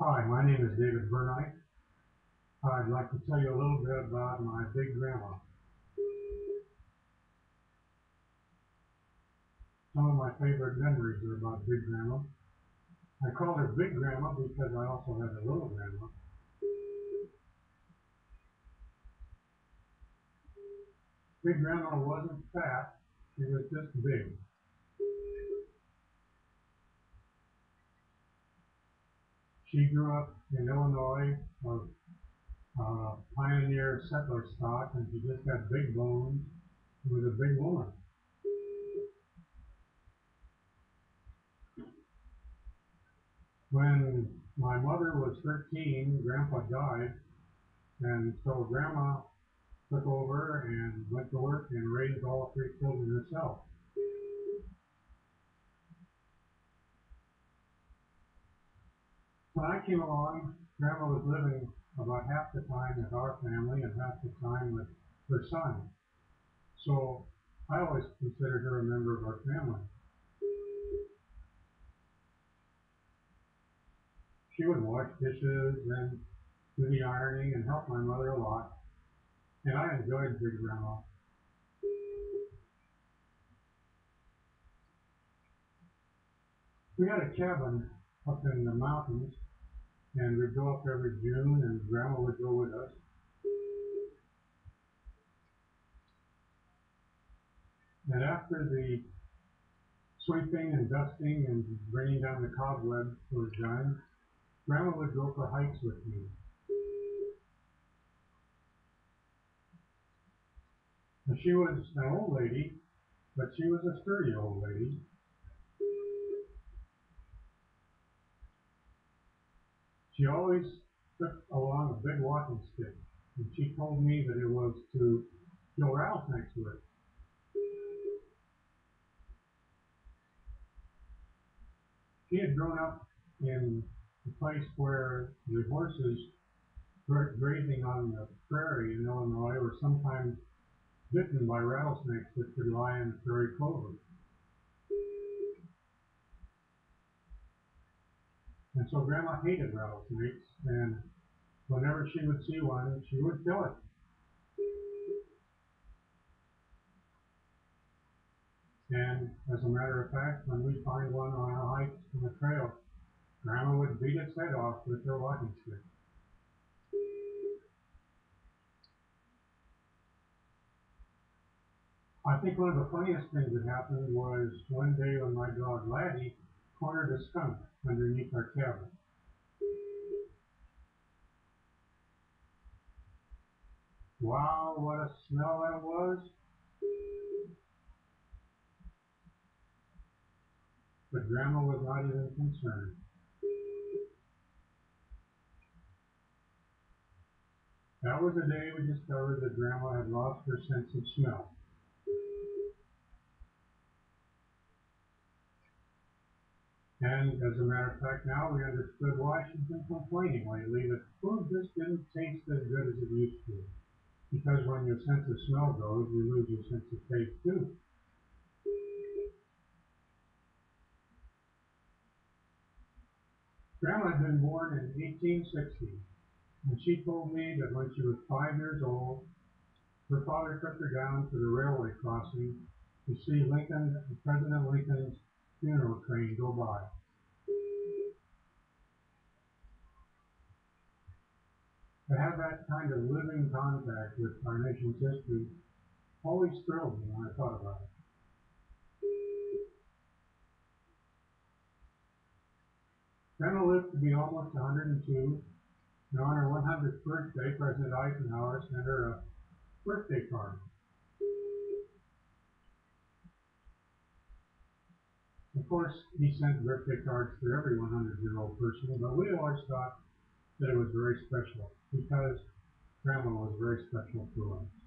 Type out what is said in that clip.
Hi, my name is David Burnite. I'd like to tell you a little bit about my big grandma. Some of my favorite memories are about Big Grandma. I call her Big Grandma because I also had a little grandma. Big Grandma wasn't fat, she was just big. She grew up in Illinois of pioneer settler stock, and she just had big bones. She was a big woman. When my mother was 13, Grandpa died, and so Grandma took over and went to work and raised all three children herself. When I came along, Grandma was living about half the time with our family and half the time with her son. So I always considered her a member of our family. She would wash dishes and do the ironing and help my mother a lot. And I enjoyed Big Grandma. We had a cabin up in the mountains, and we'd go up every June, and Grandma would go with us. And after the sweeping and dusting and bringing down the cobwebs was done, Grandma would go for hikes with me. And she was an old lady, but she was a sturdy old lady. She always took along a big walking stick, and she told me that it was to kill rattlesnakes with. She had grown up in a place where the horses grazing on the prairie in Illinois were sometimes bitten by rattlesnakes that could lie in the prairie clover. And so Grandma hated rattlesnakes, and whenever she would see one, she would kill it. And as a matter of fact, when we find one on our hike on the trail, Grandma would beat its head off with her walking stick. I think one of the funniest things that happened was one day when my dog Laddie cornered a skunk underneath our cabin. Wow, what a smell that was! But Grandma was not even concerned. That was the day we discovered that Grandma had lost her sense of smell. And as a matter of fact, now we understood why she's been complaining lately that food just didn't taste as good as it used to. Because when your sense of smell goes, you lose your sense of taste too. Grandma had been born in 1860, and she told me that when she was 5 years old, her father took her down to the railway crossing to see President Lincoln's funeral train go by. To have that kind of living contact with our nation's history always thrilled me when I thought about it. Grandma lived to be almost 102, and on her 100th birthday, President Eisenhower sent her a birthday card. Of course, he sent birthday cards to every 100-year-old person, but we always thought that it was very special because Grandma was very special to us.